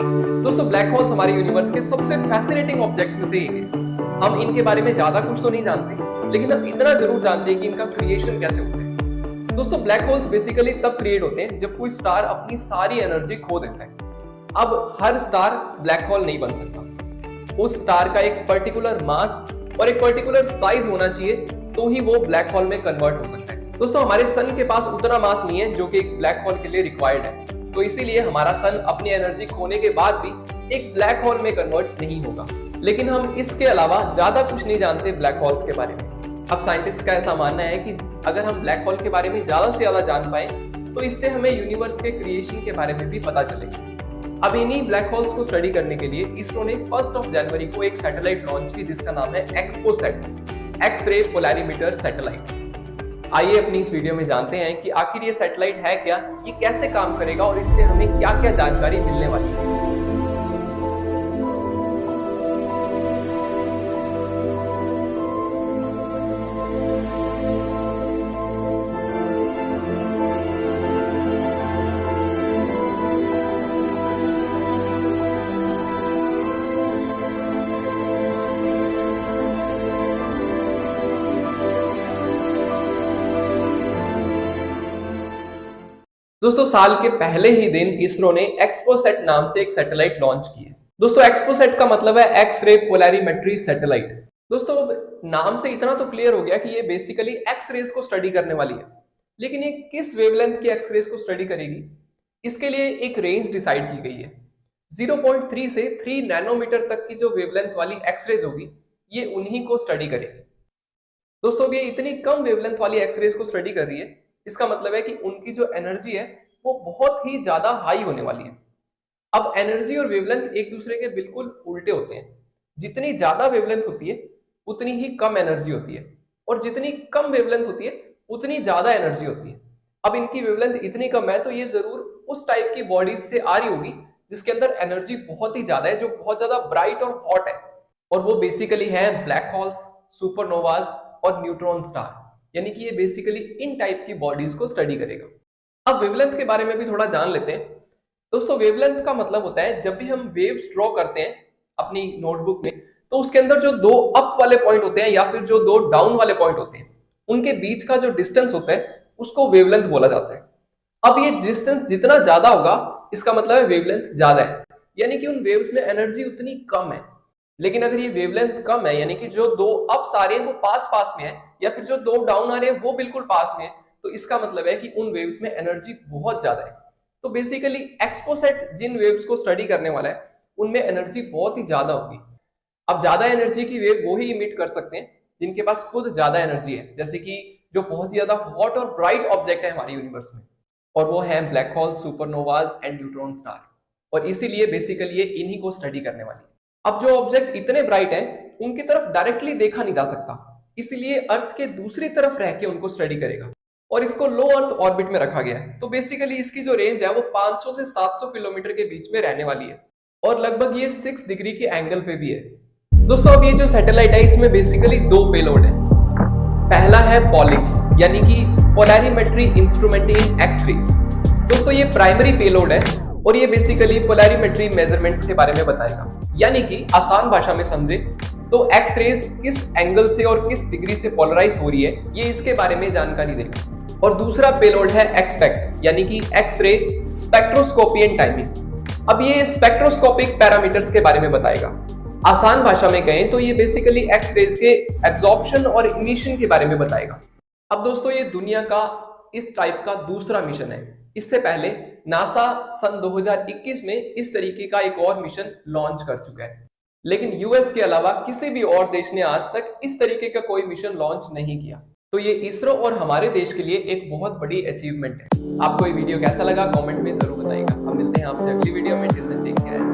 दोस्तों black holes हमारे universe के सबसे फैसिनेटिंग ऑब्जेक्ट्स में से एक है। हम इनके बारे में ज्यादा कुछ तो नहीं जानते, लेकिन हम इतना जरूर जानते हैं कि इनका क्रिएशन कैसे होता है। दोस्तों ब्लैक होल्स बेसिकली तब क्रिएट होते हैं जब कोई स्टार अपनी सारी एनर्जी खो देता है। अब हर स्टार ब्लैक होल नहीं बन सकता। उस स्टार का एक पर्टिकुलर मास और एक पर्टिकुलर साइज होना चाहिए, तो ही वो ब्लैक होल में कन्वर्ट हो सकता है। दोस्तों हमारे सन के पास उतना मास नहीं है जो कि एक ब्लैक होल के लिए रिक्वायर्ड है, तो इसीलिए हमारा सन अपनी एनर्जी खोने के बाद भी एक ब्लैक होल में कन्वर्ट नहीं होगा। लेकिन हम इसके अलावा ज्यादा कुछ नहीं जानते ब्लैक होल्स के बारे में। अब साइंटिस्ट का ऐसा मानना है कि अगर हम ब्लैक होल के बारे में ज्यादा से ज्यादा जान पाए तो इससे हमें यूनिवर्स के क्रिएशन के बारे में भी पता चलेगा। अब इन्हीं ब्लैक होल्स को स्टडी करने के लिए इसरो ने 1 जनवरी को एक सैटेलाइट लॉन्च की जिसका नाम है एक्सपोसैट, एक्स-रे पोलैरिमीटर सैटेलाइट। आइए अपनी इस वीडियो में जानते हैं कि आखिर ये सैटेलाइट है क्या, ये कैसे काम करेगा और इससे हमें क्या-क्या जानकारी मिलने वाली है। दोस्तों साल के पहले ही दिन इसरो ने एक्सपोसैट नाम से एक सैटेलाइट लॉन्च की है। दोस्तों एक्सपोसैट का मतलब है एक्स-रे पोलैरिमेट्री सैटेलाइट। दोस्तों नाम से इतना तो क्लियर हो गया कि ये बेसिकली एक्स-रेज को स्टडी करने वाली है, लेकिन ये किस वेवलेंथ की एक्स-रेज को स्टडी करेगी, इसके लिए एक रेंज डिसाइड की गई है। 0.3 से 3 नैनोमीटर तक की जो वेवलेंथ वाली एक्स-रेज होगी, ये उन्हीं को स्टडी करेगी। दोस्तों अब ये इतनी कम वेवलेंथ वाली एक्स-रेज को स्टडी कर रही है, इसका मतलब है कि उनकी जो एनर्जी है वो बहुत ही ज्यादा हाई होने वाली है। अब एनर्जी और वेवलेंथ एक दूसरे के बिल्कुल उल्टे होते हैं। जितनी ज्यादा वेवलेंथ होती है उतनी ही कम एनर्जी होती है, और जितनी कम वेवलेंथ होती है उतनी ज्यादा एनर्जी होती है। अब इनकी वेवलेंथ इतनी कम है तो ये जरूर उस टाइप की बॉडीज से आ रही होगी जिसके अंदर एनर्जी बहुत ही ज्यादा है, जो बहुत ज्यादा ब्राइट और हॉट है, और वो बेसिकली है ब्लैक होल्स, सुपरनोवाज और न्यूट्रॉन स्टार। यानी कि ये बेसिकली इन टाइप की बॉडीज को स्टडी करेगा। अब वेवलेंथ के बारे में भी थोड़ा जान लेते हैं। दोस्तों वेवलेंथ का मतलब होता है जब भी हम वेव्स ड्रॉ करते हैं अपनी नोटबुक में, तो उसके अंदर जो 2 अप वाले पॉइंट होते हैं या फिर जो 2 डाउन वाले पॉइंट होते हैं, उनके बीच का जो डिस्टेंस होता है उसको वेवलेंथ बोला जाता है। अब ये डिस्टेंस जितना ज्यादा होगा इसका मतलब है वेवलेंथ ज्यादा है, यानी कि उन वेव्स में एनर्जी उतनी कम है। लेकिन अगर ये वेवलेंथ कम है, यानी कि जो 2 अप्स आ रहे हैं वो पास पास में है, या फिर जो 2 डाउन आ रहे हैं वो बिल्कुल पास में है, तो इसका मतलब है कि उन वेव्स में एनर्जी बहुत ज्यादा है। तो बेसिकली एक्सपोसैट जिन वेव्स को स्टडी करने वाला है उनमें एनर्जी बहुत ही ज्यादा होगी। अब ज्यादा एनर्जी की वेव वो ही इमिट कर सकते हैं जिनके पास खुद ज्यादा एनर्जी है, जैसे कि जो बहुत ही ज्यादा हॉट और ब्राइट ऑब्जेक्ट है हमारे यूनिवर्स में, और वो है black hole, Supernovas and neutron star. और इसीलिए बेसिकली ये इन्हीं को स्टडी करने वाली है। अब जो ऑब्जेक्ट इतने ब्राइट हैं उनकी तरफ डायरेक्टली देखा नहीं जा सकता, इसलिए अर्थ के दूसरी तरफ रह के उनको स्टडी करेगा, और इसको लो अर्थ ऑर्बिट में रखा गया है। तो बेसिकली इसकी जो रेंज है वो 500 से 700 किलोमीटर के बीच में रहने वाली है, और लगभग ये 6 डिग्री के एंगल पे भी है। दोस्तों अब ये जो सैटेलाइट है इसमें बेसिकली 2 पेलोड है। पहला है पॉलिक्स, यानी कि पोलैरिमेट्री इंस्ट्रूमेंट इन एक्स-रेज। दोस्तों ये प्राइमरी पेलोड है और ये बेसिकली पोलैरिमेट्री मेजरमेंट्स के बारे में बताएगा, यानी कि आसान भाषा में समझे तो एक्स-रेज किस एंगल से और किस डिग्री से पोलराइज हो रही है, ये इसके बारे में जानकारी देगा। और दूसरा पेलोड है एक्सपेक्ट, यानी कि एक्स-रे स्पेक्ट्रोस्कोपी एंड टाइमिंग। अब ये स्पेक्ट्रोस्कोपिक पैरामीटर्स के बारे में बताएगा। आसान भाषा में कहें तो ये बेसिकली एक्स-रेज के एब्जॉर्प्शन और इमिशन के बारे में बताएगा। अब दोस्तों ये दुनिया का इस टाइप का दूसरा मिशन है। इससे पहले नासा सन 2021 में इस तरीके का एक और मिशन लॉन्च कर चुका है, लेकिन यूएस के अलावा किसी भी और देश ने आज तक इस तरीके का कोई मिशन लॉन्च नहीं किया। तो ये इसरो और हमारे देश के लिए एक बहुत बड़ी अचीवमेंट है। आपको ये वीडियो कैसा लगा कमेंट में जरूर बताइएगा। हम मिलते हैं आपसे अगली वीडियो में। Till then take care.